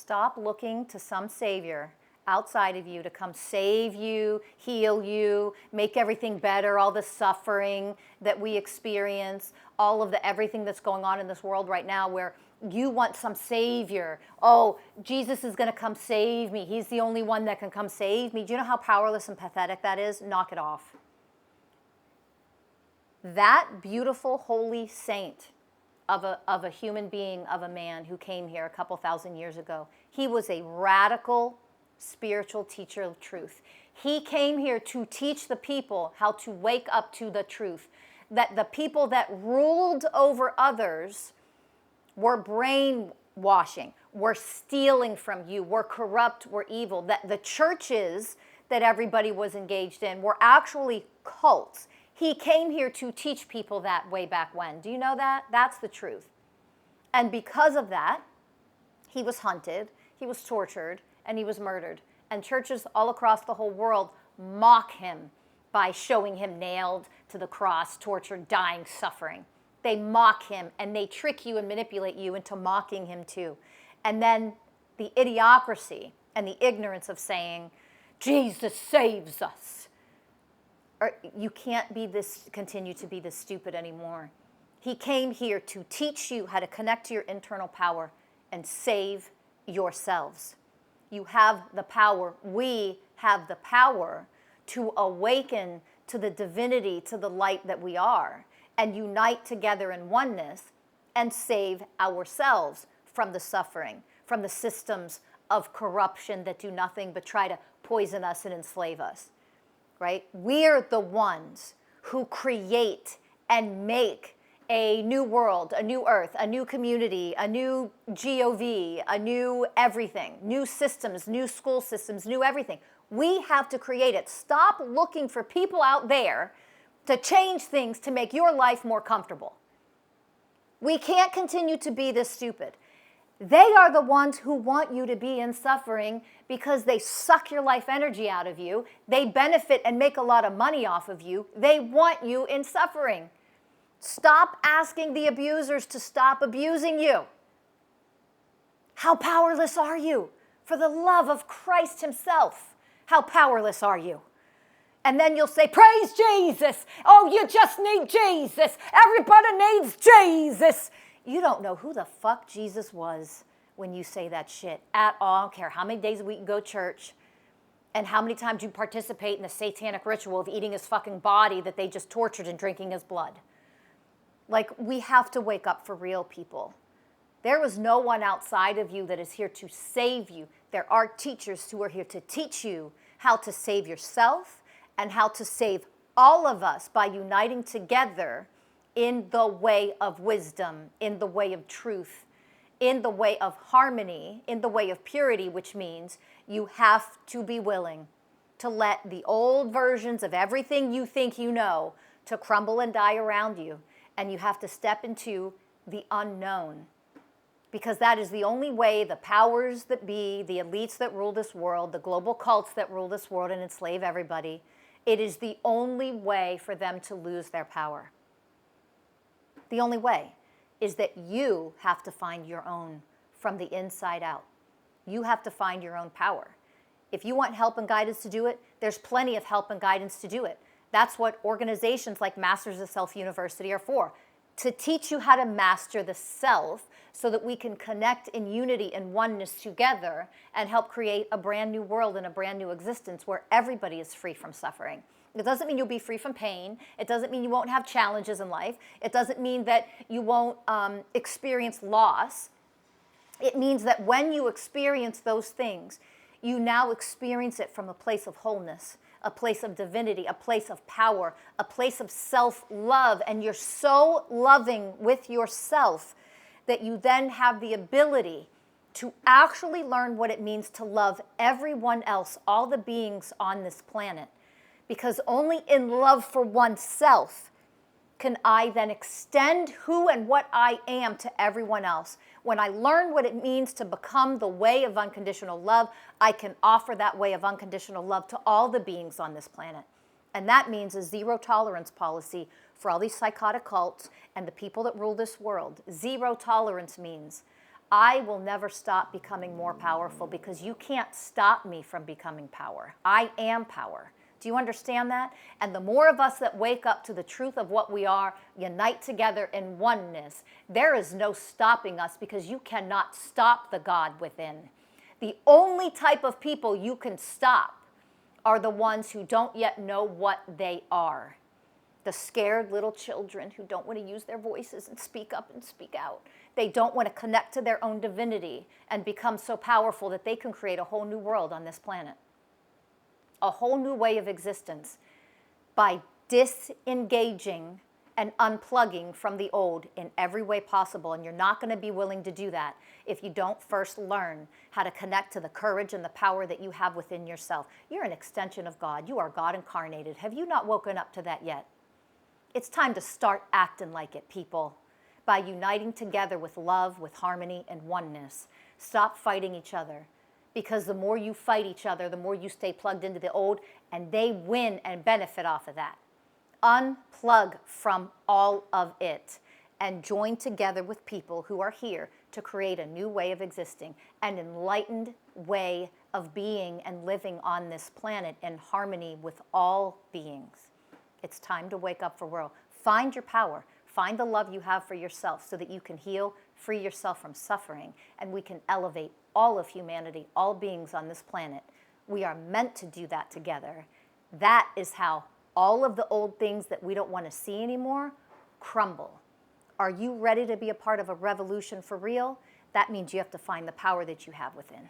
Stop looking to some savior outside of you to come save you, heal you, make everything better, all the suffering that we experience, all of the everything that's going on in this world right now where you want some savior. Oh, Jesus is going to come save me. He's the only one that can come save me. Do you know how powerless and pathetic that is? Knock it off. That beautiful holy saint of a human being, of a man who came here a couple thousand years ago, he was a radical spiritual teacher of truth. He came here to teach the people how to wake up to the truth, that the people that ruled over others were brainwashing, were stealing from you, were corrupt, were evil, that the churches that everybody was engaged in were actually cults. He came here to teach people that way back when. Do you know that? That's the truth. And because of that, he was hunted, he was tortured, and he was murdered. And churches all across the whole world mock him by showing him nailed to the cross, tortured, dying, suffering. They mock him and they trick you and manipulate you into mocking him too. And then the idiocracy and the ignorance of saying, Jesus saves us. Or you can't be this, continue to be this stupid anymore. He came here to teach you how to connect to your internal power and save yourselves. You have the power. We have the power to awaken to the divinity, to the light that we are, and unite together in oneness and save ourselves from the suffering, from the systems of corruption that do nothing but try to poison us and enslave us, right? We're the ones who create and make a new world, a new earth, a new community, a new GOV, a new everything, new systems, new school systems, new everything. We have to create it. Stop looking for people out there to change things to make your life more comfortable. We can't continue to be this stupid. They are the ones who want you to be in suffering because they suck your life energy out of you. They benefit and make a lot of money off of you. They want you in suffering. Stop asking the abusers to stop abusing you. How powerless are you? For the love of Christ himself, how powerless are you? And then you'll say, praise Jesus. Oh, you just need Jesus. Everybody needs Jesus. You don't know who the fuck Jesus was when you say that shit at all. I don't care how many days a week you go to church and how many times you participate in the satanic ritual of eating his fucking body that they just tortured and drinking his blood. Like, we have to wake up for real, people. There was no one outside of you that is here to save you. There are teachers who are here to teach you how to save yourself and how to save all of us by uniting together in the way of wisdom, in the way of truth, in the way of harmony, in the way of purity, which means you have to be willing to let the old versions of everything you think you know to crumble and die around you. And you have to step into the unknown, because that is the only way the powers that be, the elites that rule this world, the global cults that rule this world and enslave everybody, it is the only way for them to lose their power. The only way is that you have to find your own from the inside out. You have to find your own power. If you want help and guidance to do it, there's plenty of help and guidance to do it. That's what organizations like Masters of Self University are for, to teach you how to master the self so that we can connect in unity and oneness together and help create a brand new world and a brand new existence where everybody is free from suffering. It doesn't mean you'll be free from pain. It doesn't mean you won't have challenges in life. It doesn't mean that you won't experience loss. It means that when you experience those things, you now experience it from a place of wholeness, a place of divinity, a place of power, a place of self-love. And you're so loving with yourself that you then have the ability to actually learn what it means to love everyone else, all the beings on this planet. Because only in love for oneself can I then extend who and what I am to everyone else. When I learn what it means to become the way of unconditional love, I can offer that way of unconditional love to all the beings on this planet. And that means a zero tolerance policy for all these psychotic cults and the people that rule this world. Zero tolerance means I will never stop becoming more powerful because you can't stop me from becoming power. I am power. Do you understand that? And the more of us that wake up to the truth of what we are, unite together in oneness, there is no stopping us because you cannot stop the God within. The only type of people you can stop are the ones who don't yet know what they are. The scared little children who don't want to use their voices and speak up and speak out. They don't want to connect to their own divinity and become so powerful that they can create a whole new world on this planet. A whole new way of existence by disengaging and unplugging from the old in every way possible. And you're not going to be willing to do that if you don't first learn how to connect to the courage and the power that you have within yourself. You're an extension of God. You are God incarnated. Have you not woken up to that yet? It's time to start acting like it, people, by uniting together with love, with harmony, and oneness. Stop fighting each other, because the more you fight each other, the more you stay plugged into the old, and they win and benefit off of that. Unplug from all of it and join together with people who are here to create a new way of existing, an enlightened way of being and living on this planet in harmony with all beings. It's time to wake up for world. Find your power. Find the love you have for yourself so that you can heal, free yourself from suffering, and we can elevate all of humanity, all beings on this planet. We are meant to do that together. That is how all of the old things that we don't want to see anymore crumble. Are you ready to be a part of a revolution for real? That means you have to find the power that you have within.